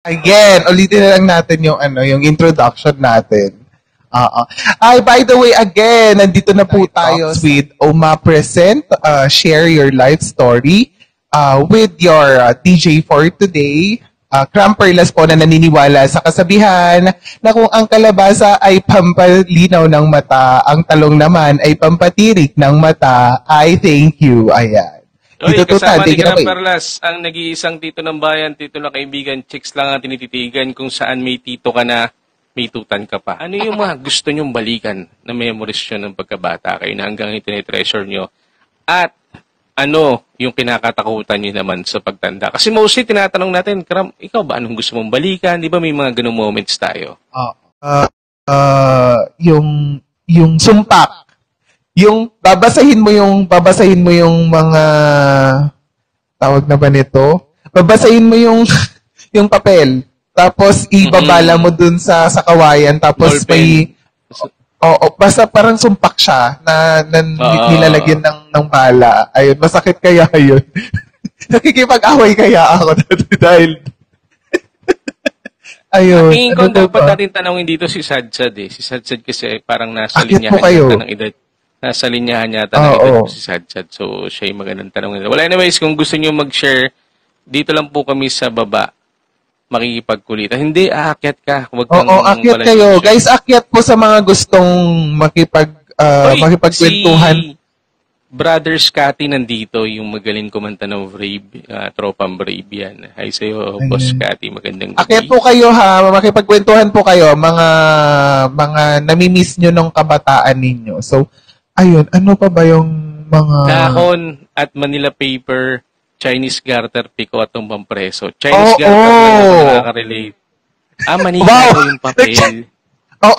Again, ulitin na lang natin yung yung introduction natin. Ay, by the way, again, nandito na po tayo with Oma Present. Share your life story with your DJ for today. Cramperlas po na naniniwala sa kasabihan na kung ang kalabasa ay pampalinaw ng mata, ang talong naman ay pampatirik ng mata. I thank you. Ayan. Oy, kasama ni Cramperlas, ang nag-iisang tito ng bayan, tito na kaibigan, chicks lang ang tinititigan kung saan may tito ka na, may tutan ka pa. Ano yung mga gusto nyong balikan na memories nyo ng pagkabata kayo na hanggang itinitreasure nyo? At ano yung kinakatakutan nyo naman sa pagtanda? Kasi mostly tinatanong natin, Kram, ikaw ba anong gusto mong balikan? Di ba may mga ganung moments tayo? Yung sumpak. Yung babasahin mo yung mga tawag na ba nito? Babasahin mo yung yung papel. Tapos ibabala mo dun sa kawayan tapos may basta parang sumpak siya na nilalagyan ng bala. Ayun, masakit kaya yun. Nakikipag-away kaya ako dahil ayun. Tingin ko dapat natin tanongin dito si Sadsad eh. Si Sadsad kasi parang nasa linyahan yata ng edad. Nasa linyahan yata ng edad si Sadsad. So, siya yung magandang tanongin. Well, anyways, kung gusto nyo mag-share, dito lang po kami sa baba. Makikipagkulitan. Hindi, aakyat ka. Huwag kang akyat kayo. Guys, akyat po sa mga gustong makipagkwentuhan. Si Brother Scotty nandito, yung magaling kumanta ng Brave, Tropang Brave yan. Hi sa'yo, Boss Scotty. Magandang gabi. Akyat po kayo ha. Makipagkwentuhan po kayo. Mga namimiss nyo ng kabataan ninyo. So, ayun, ano pa ba yung mga... Dahon at Manila paper, Chinese garter, piko at tumbang preso. Chinese garter na nakaka-relate. Manika yung papel.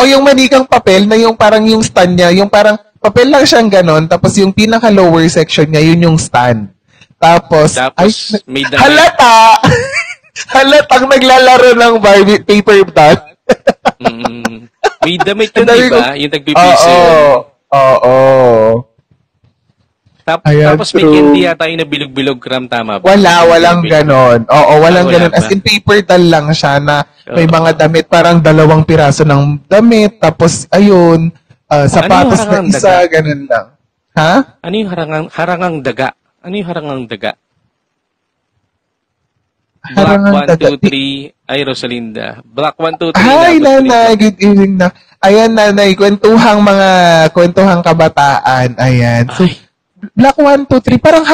Yung manikang papel na yung parang yung stand niya, yung parang papel lang siyang ganon, tapos yung pinaka-lower section niya, yun yung stand. Tapos may damit. Halatang naglalaro ng Barbie paper doll. May damit yun, diba? Yung nagpipiso yun. Oo. Tapos may candy yata yung nabilog-bilog, Kram, tama ba? Walang ganon. Walang ganon. As in paper doll lang siya na may mga damit, parang 2 piraso ng damit, tapos ayun, sapatos na isa, ganon lang. Ha? Ano yung harangang daga? Ano yung harangang daga? Black 1, 2, 3, ay Rosalinda. Black 1, 2, 3. Hi, nanay. Good evening na. Ayan, nanay. Kwentuhang kabataan. Ayan. So, Black 1, 2, 3. Parang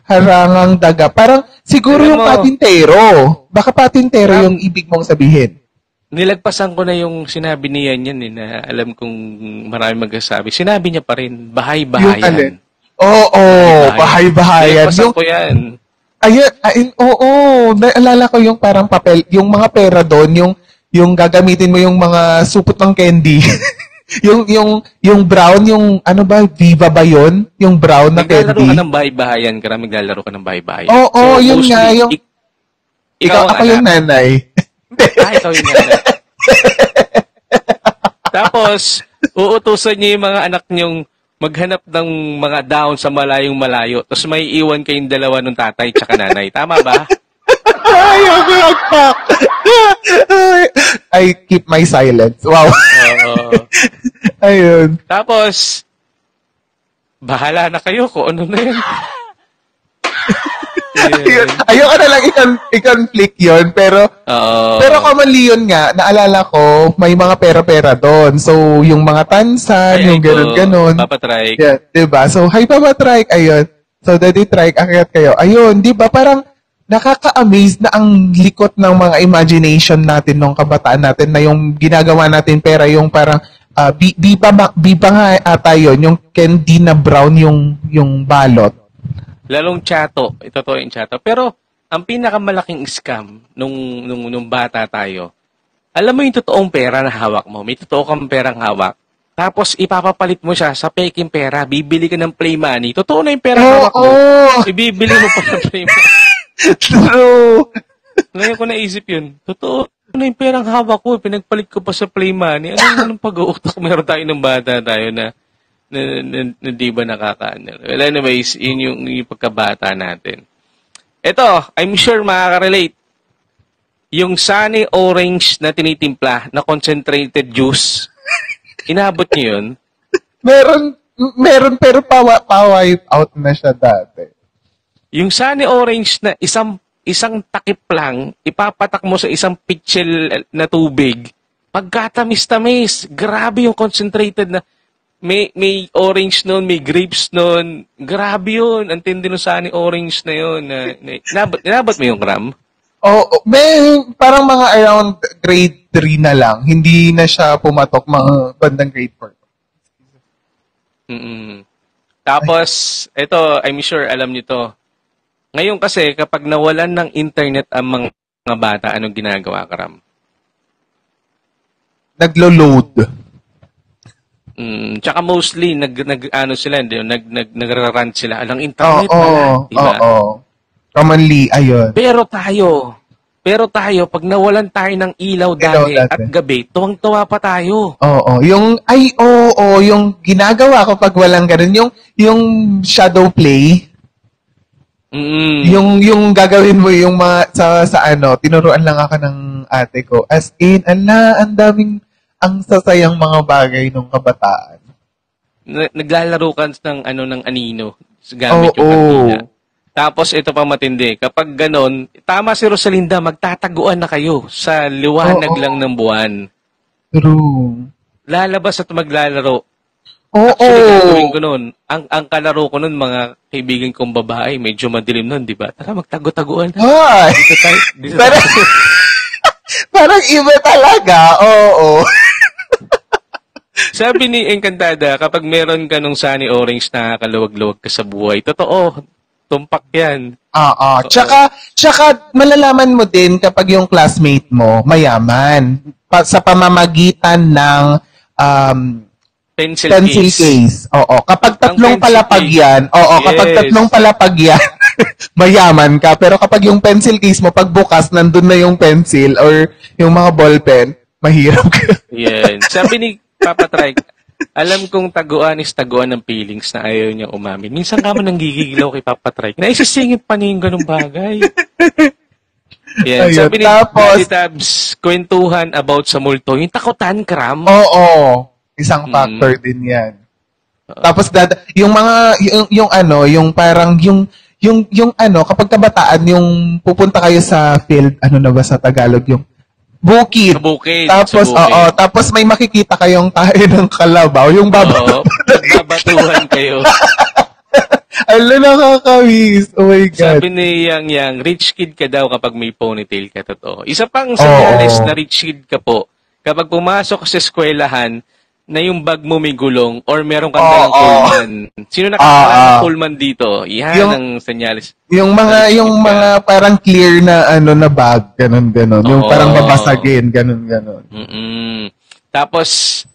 harangang daga. Parang siguro yung patintero. Baka patintero yung ibig mong sabihin. Nilagpasan ko na yung sinabi niya yan na alam kong marami magsasabi. Sinabi niya pa rin, bahay-bahayan. Bahay-bahayan. Nilagpasan ko yan. Naalala ko yung parang papel, yung mga pera doon, yung gagamitin mo yung mga supot ng candy. yung brown, yung ano ba, Viva ba yun? Yung brown na candy. Naglalaro ka ng bahay-bahayan, maglalaro ka ng bahay-bahayan. Yun nga, yung... Ikaw ako yung nanay. Ikaw yung nanay. Tapos, uutusan niyo yung mga anak niyong maghanap ng mga dahon sa malayong malayo. Tapos may iwan kayong dalawa ng tatay tsaka nanay. Tama ba? I keep my silence. Wow. Ayun. Tapos, bahala na kayo kung ano na yun. Ayoko na lang i-conflict yun, pero commonly yun nga, naalala ko, may mga pera-pera doon. So, yung mga tansan, yung ganon-ganon. Papatrike. Yeah, diba? So, hi Papatrike, ayun. So, Daddy Trike, akyat kayo. Ayun, diba? Parang, nakaka-amaze na ang likot ng mga imagination natin nung kabataan natin na yung ginagawa natin pera, yung parang, biba nga ata yun, yung candy na brown yung balot. Lalong tsato. Ito to yung tsato. Pero, ang pinakamalaking scam nung bata tayo, alam mo yung totoong pera na hawak mo. May totoo kang perang hawak. Tapos, ipapapalit mo siya sa peking pera. Bibili ka ng play money. Totoo na yung pera hawak mo. Ibibili mo pa ng play money. True. Ngayon ko naisip yun. Totoo na yung perang hawak ko. Pinagpalit ko pa sa play money. Anong pag-uutok meron tayo ng bata tayo na di ba nakakaano. Well, anyways, yun yung pagkabata natin. Ito, I'm sure makaka-relate. Yung sunny orange na tinitimpla na concentrated juice, inabot niyo yun? Meron pero pa-wipe out na siya dati. Yung sunny orange na isang takip lang, ipapatak mo sa isang pitchel na tubig, pagkatamis-tamis, grabe yung concentrated na, may orange nun, may grapes nun, grabe yun, ang tindi ng sunny orange na yun. Inabot mo yung gram? Parang mga around grade 3 na lang. Hindi na siya pumatok mga bandang grade 4. Tapos, ito, I'm sure alam niyo to. Ngayon kasi, kapag nawalan ng internet ang mga bata, anong ginagawa, Karam? Naglo-load. Tsaka mostly, nagra-rant sila. Alang internet pala. Diba? Commonly, ayun. Pero tayo, pag nawalan tayo ng ilaw dati at gabi, tuwang-tuwa pa tayo. Yung ginagawa ko pag walang ganun, yung shadow play, yung gagawin mo yung mga, sa tinuruan lang ako ng ate ko, as in, ang daming, ang sasayang mga bagay nung kabataan. Naglalaro ka ng anino, gamit yung kanina. Tapos, ito pa matindi. Kapag ganon, tama si Rosalinda, magtataguan na kayo sa liwanag lang ng buwan. True. Lalabas at maglalaro. Actually, gagawin ko nun. Ang kalaro ko nun, mga kaibigan kong babae, medyo madilim nun, di ba? Tara, magtago-taguan. Ay! Parang iba talaga. Oo. Sabi ni Encantada, kapag meron ka nung sunny orange na nakaluwag-luwag ka sa buhay, totoo. Tumpak yan. Tsaka malalaman mo din kapag yung classmate mo mayaman sa pamamagitan ng pencil case. Kapag tatlong palapag yan, kapag tatlong palapag yan, mayaman ka. Pero kapag yung pencil case mo, pagbukas, nandun na yung pencil or yung mga ballpen, mahirap ka. Yan. Sabi ni Papa Trike, alam kong taguan is taguan ng feelings na ayaw niya umamin. Minsan ka man nanggigiglaw kay Papa Trike. Naisisingit pa niya yung ganung bagay. Yan. Sabi ni Daddy Tabs, kwentuhan about sa multo. Yung takutan, Kram. Isang factor din yan. Tapos, yung mga, yung parang, kapag kabataan, yung pupunta kayo sa field, na ba sa Tagalog, yung bukid. Tapos, tapos may makikita kayong tayo ng kalabaw, yung babatuhan kayo. Nakakawis. Oh my God. Sabi ni Yang, rich kid ka daw kapag may ponytail ka, totoo. Isa pang senyales na rich kid ka po, kapag pumasok sa eskwelahan, na yung bag mo may gulong or meron kang dalang Pullman. Sino nakakala ng Pullman dito? Yan ang senyales. Yung mga parang clear na na bag, ganun. Yung parang babasagin, ganun. Tapos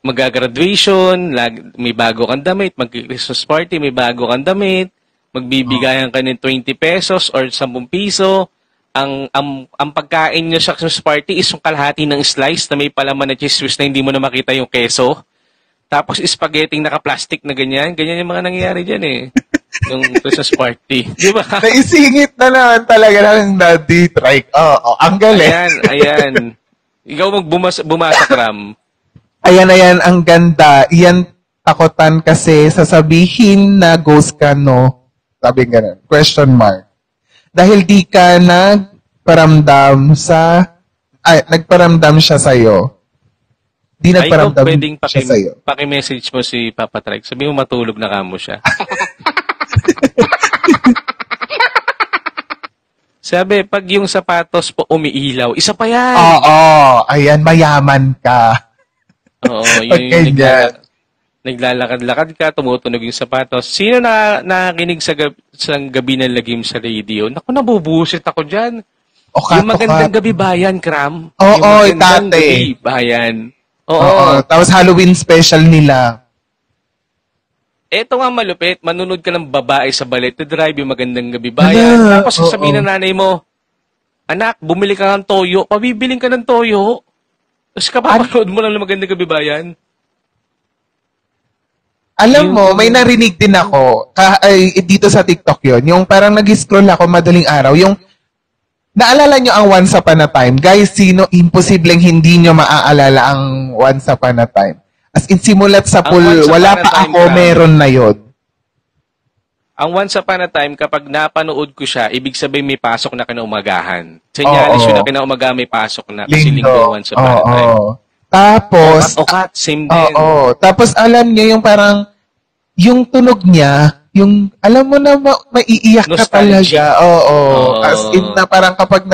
mag-graduation, may bago kang damit, mag-Christmas party, may bago kang damit, magbibigayan ka ng 20 pesos or 10 piso. Ang pagkain niya sa Christmas party is yung kalahati ng slice na may palaman na cheese whiz na hindi mo na makita yung keso. Tapos spaghetti naka-plastic na ganyan. Ganyan yung mga nangyayari dyan eh. Yung Christmas party. Di ba? Naisingit na naman talaga ng Daddy Trike. Ang galing. Ayan. Ikaw bumasa, Kram. Ayan, ang ganda. Iyan takutan kasi sasabihin na ghost ka, no? Sabi ganun. Question mark. Dahil di ka nagparamdam siya sa'yo. Di nagparamdam siya sa'yo. Paki-message mo si Papa Trike. Sabi mo matulog na kamo siya. Sabi, pag yung sapatos po umiilaw, isa pa yan. Ayan, mayaman ka. Yung naglalakad-lakad ka, tumutunog yung sapatos. Sino nakikinig sa gabi ng lagim sa radio? Naku, nabubusit ako dyan. Yung magandang gabi bayan, Kram. Yung magandang gabi bayan. Tapos Halloween special nila. Eto nga malupit, manunod ka ng babae sa ballet to drive yung magandang gabi bayan. Tapos sasabihin ng nanay mo, anak, bumili ka ng toyo. Pabibiling ka ng toyo. Tapos kapapanood mo lang ng magandang gabi bayan. Alam mo, may narinig din ako, dito sa TikTok yon, yung parang nag-scroll ako madaling araw, yung, naalala nyo ang Once Upon a Time? Guys, sino imposibleng hindi nyo maaalala ang Once Upon a Time? As in, simulat sa pool, wala pa ako, meron na yon. Ang Once Upon a Time, kapag napanood ko siya, ibig sabihin may pasok na kinaumagahan. Senyalis yun na kinaumagahan may pasok na, kasi linggo Once Upon a Time. Tapos, same din. Tapos alam niyo yung parang, yung tunog niya, yung, alam mo na, maiiyak ka talaga. As in na parang kapag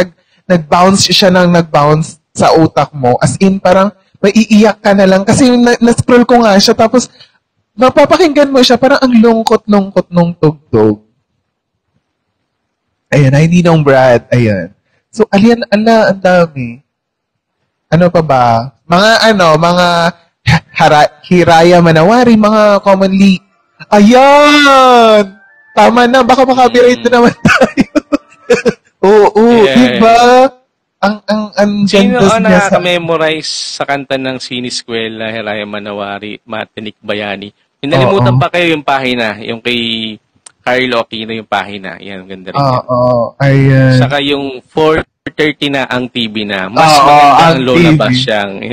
nag-bounce siya nag-bounce sa utak mo, as in parang, maiiyak ka na lang. Kasi na-scroll ko nga siya, tapos, mapapakinggan mo siya, parang ang lungkot-lungkot nung tugtog. Ayan, ay Ninong Brad, ayan. So, ang dami. Ano pa ba? Mga Hiraya Manawari, mga commonly. Ayan! Tama na, baka makabirate na naman tayo. Diba? Ang sino ang nakaka-memorize sa kanta ng Siniskwela, Hiraya Manawari, Matinik Bayani? Nalimutan pa kayo yung pahina, yung kay Carlo Aquino yung pahina. Yan, ganda rin yan. Ayan. Saka yung 4:30 na ang TV na. Mas maganda ang Lola Basyang.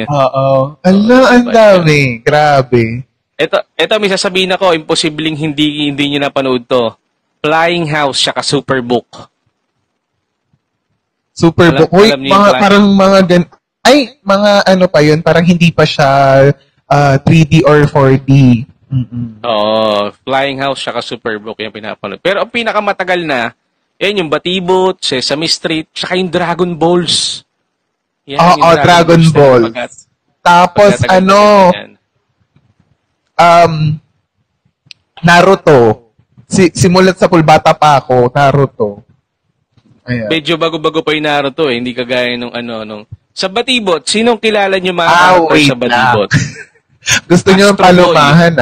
Ang dami. Grabe. Ito, may sasabihin ako, imposibleng hindi nyo napanood to. Flying House, saka Superbook. Superbook. Uy, parang mga ano pa yun, parang hindi pa siya 3D or 4D. Flying House, saka Superbook yung pinapanood. Pero ang pinakamatagal na, yan yung Batibot, Sesame Street, saka yung Dragon Balls. Yan, Dragon Balls. Tapos Naruto. Simulat sa pulbata pa ako, Naruto. Ayan. Medyo bago-bago pa yung Naruto eh, hindi kagaya nung sa Batibot, sinong kilala nyo mga character sa Batibot? Gusto nyo palumahan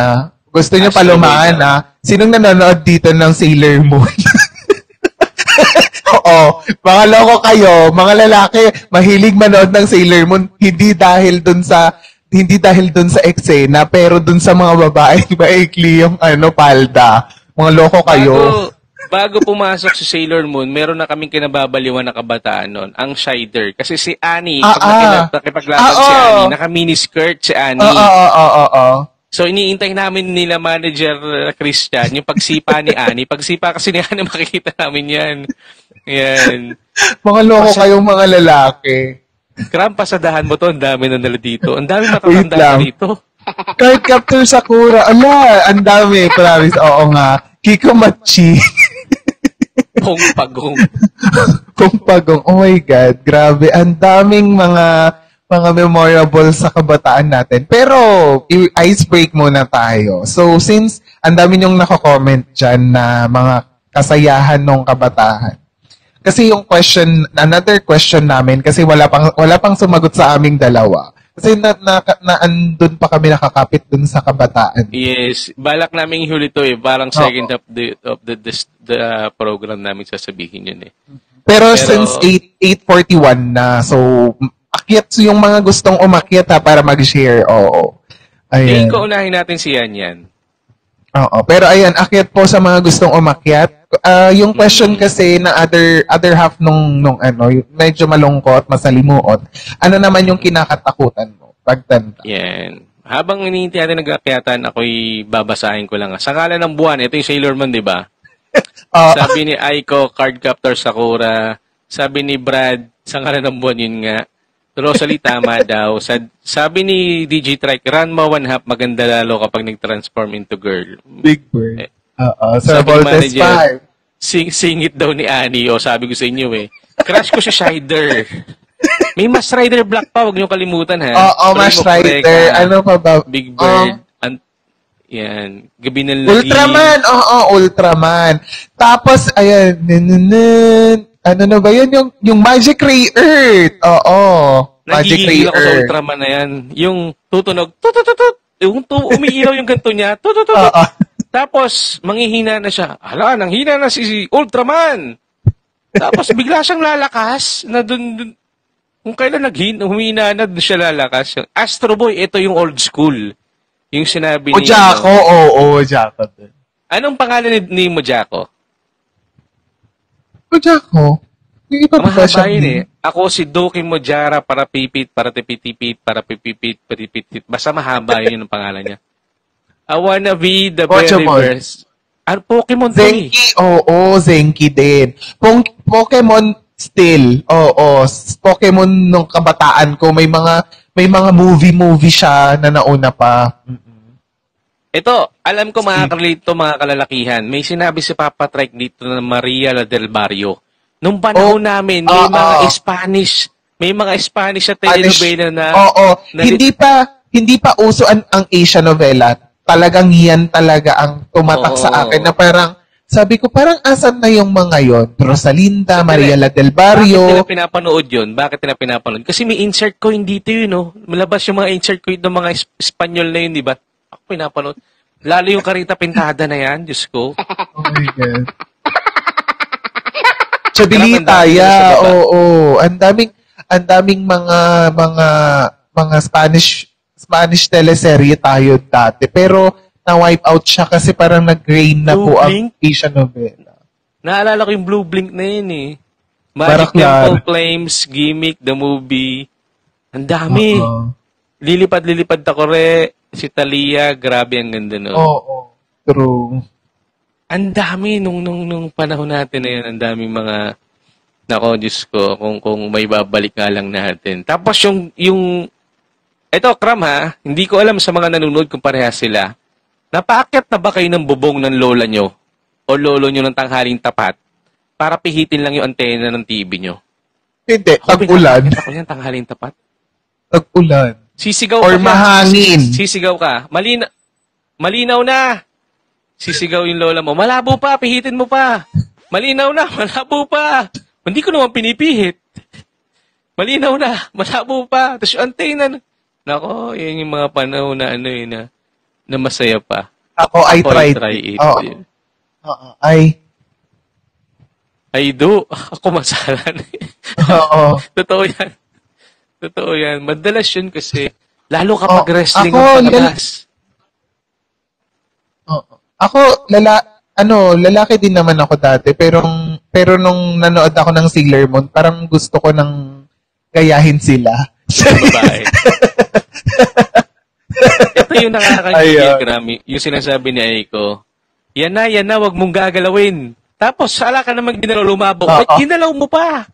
Gusto nyo palumahan Sinong nanonood dito ng Sailor Moon? Oo. Mga loko kayo, mga lalaki, mahilig manood ng Sailor Moon, hindi dahil dun sa eksena, pero dun sa mga babae, maikli yung palda. Mga loko kayo. Bago pumasok si Sailor Moon, meron na kaming kinababaliwan na kabataan nun, ang Shider. Kasi si Annie, pag nakipaglaban si Annie, naka-miniskirt si Annie. So, iniintay namin nila manager Christian, yung pagsipa ni Annie. Pagsipa kasi ni Annie, makikita namin yan. Yan. Mga loko kayong mga lalaki. Pasadahan mo to, ang dami na nila dito. Ang dami matatanda dito. Cardcaptor Sakura. Ang dami. Promise. Oo nga. Kiko Machi. Pong Pagong. Oh my God. Grabe. Ang daming mga memorable sa kabataan natin. Pero, ice break muna tayo. So, since ang dami niyong nako-comment dyan na mga kasayahan ng kabataan. Kasi yung another question namin, kasi wala pang sumagot sa aming dalawa. Kasi andun pa kami nakakapit dun sa kabataan. Yes. Balak namin ihuli to parang second of the program namin sasabihin yun Pero since 8:41 na, so akyat yung mga gustong umakyat para mag-share. Ayan. Unahin natin si Yan. Pero ayan, akyat po sa mga gustong umakyat. Yung question kasi na other half nung medyo malungkot, masalimuot. Ano naman yung kinakatakutan mo pagtanda? Yan. Habang iniintay natin nag-akyatan, ako'y babasahin ko lang. Sa ngalan ng buwan, ito yung Sailor Moon, di ba? Sabi ni Aiko, Cardcaptor Sakura. Sabi ni Brad, sa ngalan ng buwan, yun nga. Rosalie, tama daw. Sabi ni DJ Trike, Ranma One Half, maganda lalo kapag nag-transform into girl. Big Bird. Sir Voltes 5. Singit daw ni Annie. Sabi ko sa inyo Crush ko si Shider. May Mas Rider Black pa, huwag niyo kalimutan Mas Rider. Ano pa ba? Big Bird. Yan. Gabi ng Lagi. Ultraman. Ultraman. Tapos, ayan. Ano na ba yun? Yung Magic Ray Earth. Magic Ray Earth. Nagigil ako sa Ultraman na yan. Yung tutunog. Yung umiilaw yung ganto niya. Tapos, manghihina na siya. Hala, nanghina na si Ultraman. Tapos, bigla siyang lalakas. Na dun, kung kailan humina na dun siya lalakas. Astro Boy, ito yung old school. Yung sinabi ni... Mojako, oo, Mojako. Anong pangalan ni Mojako? Mojako? Yung iba ba siya? Yun eh. Ako si Doki Mojara para pipit, para tipit-tipit, para pipipit, patipit. Basta mahaba yun ang pangalan niya. I wanna be the very best. Pokemon to eh. Zenki, oo, Zenki din. Pokemon still, oo. Pokemon nung kabataan ko, may mga movie siya na nauna pa. Ito, alam ko makakarelate to mga kalalakihan. May sinabi si Papa Trike dito na Maria del Barrio. Nung panahon namin, may mga Spanish sa telenovela na... Hindi pa uso ang Asian novela. Talagang yan talaga ang tumatak sa akin na parang, sabi ko, parang asan na yung mga yon? Rosalinda, Maria del Barrio. Bakit nila pinapanood? Kasi may insert coin dito yun, no? Malabas yung mga insert coin ng mga Espanyol na yun, di ba? Ako pinapanood. Lalo yung Karita Pintada na yan, Diyos ko. Oh my God. Chabilita, oo. Ang daming mga Spanish teleserye tayo dati. Pero na-wipe out siya kasi parang nag-rain na po ang Asian novela. Naalala ko yung Blue Blink na yun eh. Magic Temple Flames, Gimmick, The Movie. Ang dami. Lilipad-lilipad takore. Si Thalia, grabe ang ganda nun. Oo. True. Ang dami nung panahon natin na yun, ang daming mga nako, Diyos ko, kung may babalik nga lang natin. Tapos eto, Kram ha, hindi ko alam sa mga nanonood kung parehas sila. Napaakyat na ba kayo ng bubong ng lola nyo o lolo nyo ng tanghaling tapat para pihitin lang yung antena ng TV nyo? Hindi, tag-ulan. Ako yan, tanghaling tapat? Tag-ulan. Sisigaw or ka. Or mahangin. Sisigaw ka. Malinaw na. Sisigaw yung lola mo. Malabo pa, pihitin mo pa. Malinaw na, malabo pa. Hindi ko naman pinipihit. Malinaw na, malabo pa. Tapos yung antena. Nako, yan yung mga panahon na na masaya pa. I tried it. I do. Ako masalan. Oo. Totoo yan. Madalas yun kasi, lalo kapag wrestling ang palabas. Ako, lalaki din naman ako dati, pero nung nanood ako ng Sailor Moon, parang gusto ko nang gayahin sila. Babae. Ito yung nakakagigil, Grammy. Yung sinasabi ni Aiko, yan na, wag mong gagalawin. Tapos, ala ka naman ginalaw lumabog. Ba't ginalaw mo pa?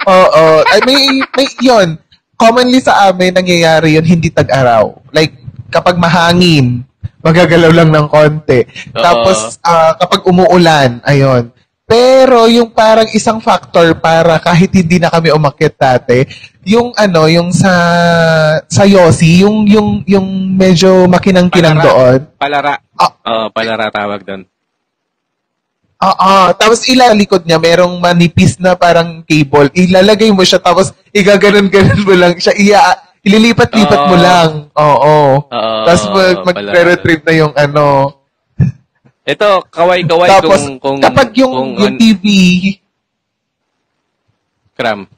Oo. May yun. Commonly sa amin, nangyayari yun, hindi tag-araw. Like, kapag mahangin, magagalaw lang ng konti. Tapos, kapag umuulan, ayun. Pero, yung parang isang factor para kahit hindi na kami umakyat dati, yung sa Yossi, yung medyo makinang-kinang doon. Palara. Palara tawag doon. Tapos ilalikod niya, merong manipis na parang cable. Ilalagay mo siya, tapos igaganon-ganon mo lang siya. Ililipat-lipat mo lang. Tapos magre-retrieve na yung Ito, kaway-kaway tapos, kung kapag yung TV... Kram.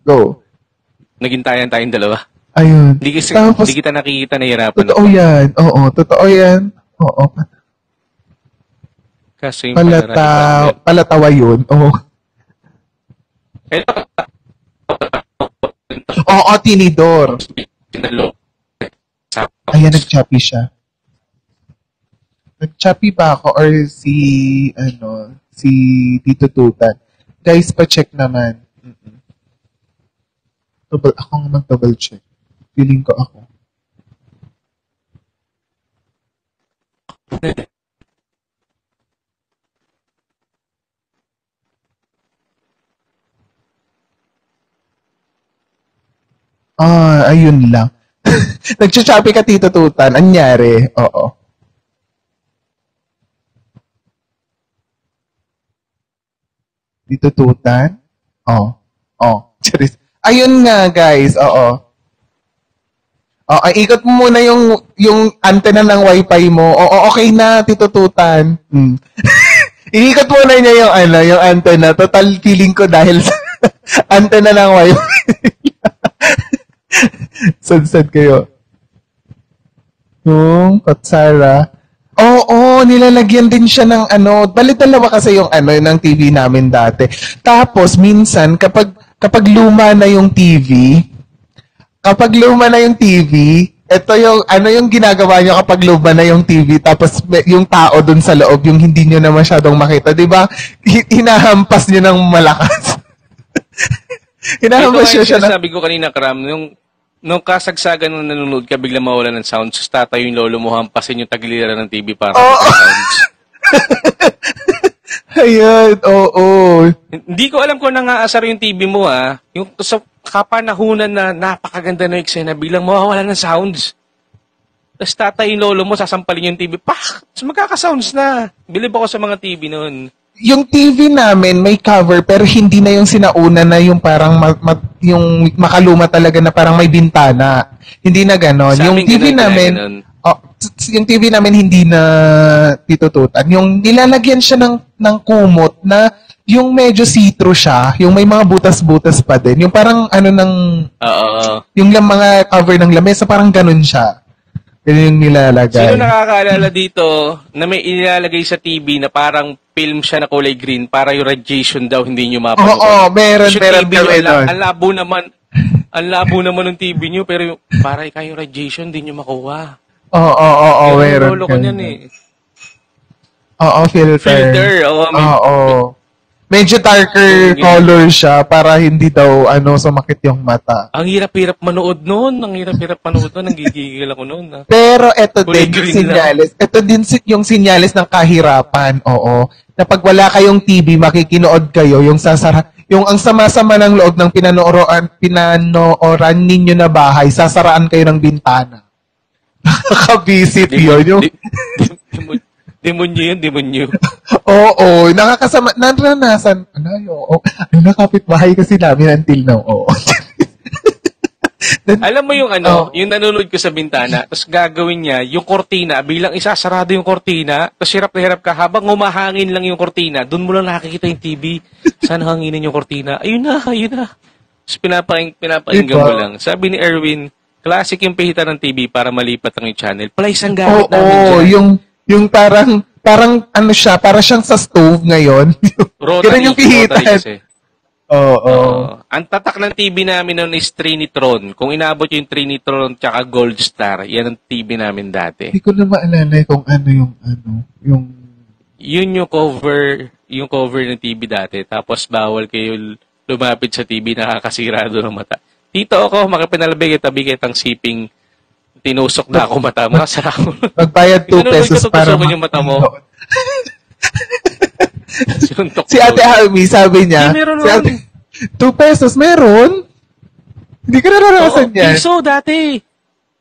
Go. Nagintayan tayong dalawa. Ayun. Hindi kita nakikita, nahihirapan. Totoo yan. Oo, totoo yan. Oo. Kasi yung palatawa yun. Oo. Oo, tinidor. Ayan, nag-choppy siya. Nag-choppy ba ako or si Tito Tutan? Guys, pa-check naman. Ako nga mag-double check. Feeling ko ako. Ayun lang. Nag-choppy ka, Tito Tutan. Anyari? Oo. Tito Tutan? Ayun nga, guys. Oo. Ikot mo muna yung antenna ng wifi mo. Okay na, Tito Tutan. Iikot muna niya yung antenna. Total feeling ko dahil sa Antena ng wifi. Sad kayo. Yung Kutsara. Oo, nilalagyan din siya ng ano, dalawa kasi yung ano ng TV namin dati. Tapos minsan kapag luma na yung TV, ito yung ano yung ginagawa niyo kapag luma na yung TV tapos yung tao dun sa loob yung hindi niyo na masyadong makita, 'di ba? Hinahampas niyo ng malakas. Hinahampas siya ng sabi ko kanina, Kram, nung kasagsagan nung nanonood ka, bigla mawala ng sounds, tatayo yung lolo mo, hampasin yung tagiliran ng TV para sounds. Ayun, oo. Hindi ko alam kung nangaasar yung TV mo, ha. Yung sa kapanahunan na napakaganda na eksena, biglang mawawala ng sounds. Tapos tatayo yung lolo mo, sasampalin yung TV, pak! Tapos magkaka-sounds na. Bilib ako sa mga TV noon. Yung TV namin may cover pero hindi na yung sinauna na yung parang yung makaluma talaga na parang may bintana. Hindi na ganon. Yung TV namin, yung TV namin hindi na titututan. Yung nilalagyan siya ng kumot na yung medyo see-through siya, yung may mga butas-butas pa din. Yung parang ano yung mga cover ng lamesa, parang ganon siya. Yun yung nilalagay. Sino nakakaalala dito na may inilalagay sa TV na parang film siya na kulay green para yung radiation daw hindi nyo mapanood? Oo, meron kami nun. Ang labo naman ng TV nyo, pero para yung radiation hindi nyo makuha. Oo, meron. Lolo ko niyan eh. Oo, filter. Oo. Medyo darker color siya para hindi daw sumakit yung mata. Ang hirap-hirap manood noon. Nanggigigil ako noon. Pero eto din yung sinyalis. Ito din yung sinyalis ng kahirapan. Oo. Na pag wala kayong TV, makikinood kayo, yung ang sama-sama ng loob ng pinanooran ninyo na bahay, sasaraan kayo ng bintana. Nakakabisit yun. Demonyo. Oo, nakakasama. Naranasan. Nakapit bahay kasi namin until now. Oo. Alam mo yung yung nanonood ko sa bintana, tapos gagawin niya, yung kortina, bilang isasarado yung kortina, tapos hirap na hirap ka, habang humahangin lang yung kortina, doon mo lang nakikita yung TV. Saan hanginin yung kortina? Ayun na. Tapos pinapakinggan mo lang. Sabi ni Erwin, classic yung pihita ng TV para malipat ang yung channel. Pala isang gamit namin dyan. Yung parang siya, para siyang sa stove ngayon. Rotary, yung pihitan. Oo. Ang tatak ng TV namin noon is Trinitron. Kung inabot yung Trinitron tsaka Gold Star, yan ang TV namin dati. Hindi ko na maalala kung yung Yun yung cover ng TV dati. Tapos bawal kayo lumapit sa TV, nakakasira doon ng mata. Dito ako, makipinalabig tabi kitang siping tinusok na ako mata mo. Magbayad 2 pesos para yung mata mo. Si Ate Amy, sabi niya, 2 pesos, meron? Hindi ka naranasan yan. Piso dati.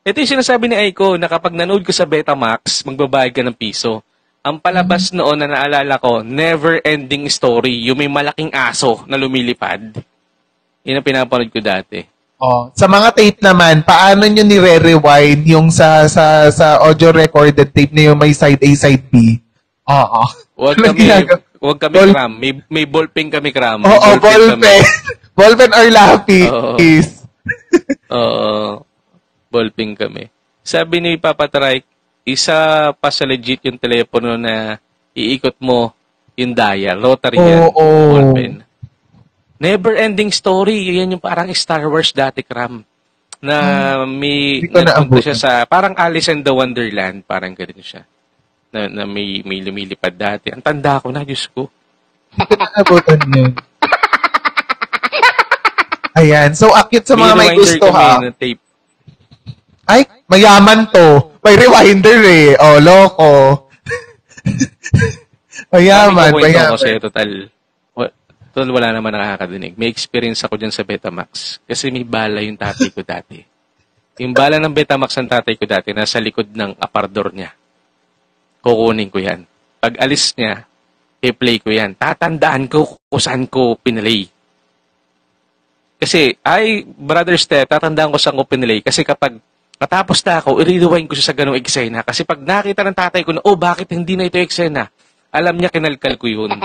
Ito yung sinasabi ni Aiko na kapag nanood ko sa Betamax, magbabayad ka ng piso. Ang palabas noon na naalala ko, never-ending story. Yung may malaking aso na lumilipad. Yun ang pinapanood ko dati. Sa mga tape naman, paano nyo nire-rewind yung sa audio recorded tape na yung may side A, side B? Oo. Huwag kami cram. May ballpen kami cram. Oo, ballpen. Ballpen or lapi. Oo. Ballpen kami. Sabi ni Papa Trike, isa pa sa legit yung telepono na iikot mo yung dial. Rotary yan. Ballpen. Never-ending story. Yan yung parang Star Wars dati, Kram. Na may nagpunta siya sa, parang Alice in the Wonderland. Parang ganun siya. Na may lumilipad dati. Ang tanda ko na, Diyos ko. Hindi ko naabutan yun. Ayan. So, akit sa mga may gusto, ha? Tape. Ay, mayaman to. May rewinder eh. Loko. Mayaman. Kasi total wala naman nakakadinig. May experience ako dyan sa Betamax. Kasi may bala yung tatay ko dati. Yung bala ng Betamax ng tatay ko dati, nasa likod ng aparador niya. Kukunin ko yan. Pag alis niya, i-play ko yan. Tatandaan ko kung saan ko pinalay. Kasi, Brother Steph, tatandaan ko saan ko pinalay. Kasi kapag matapos na ako, i-rewind ko siya sa ganong eksena. Kasi pag nakita ng tatay ko na, bakit hindi na ito eksena? Alam niya, kinalkal ko yun.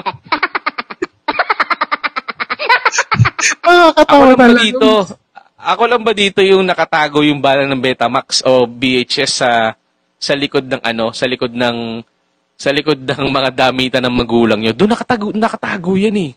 Ako lang ba dito? Ako lang ba dito yung nakatago yung bala ng Betamax o VHS sa likod ng sa likod ng mga damitan ng magulang nyo? Doon nakatago yan eh.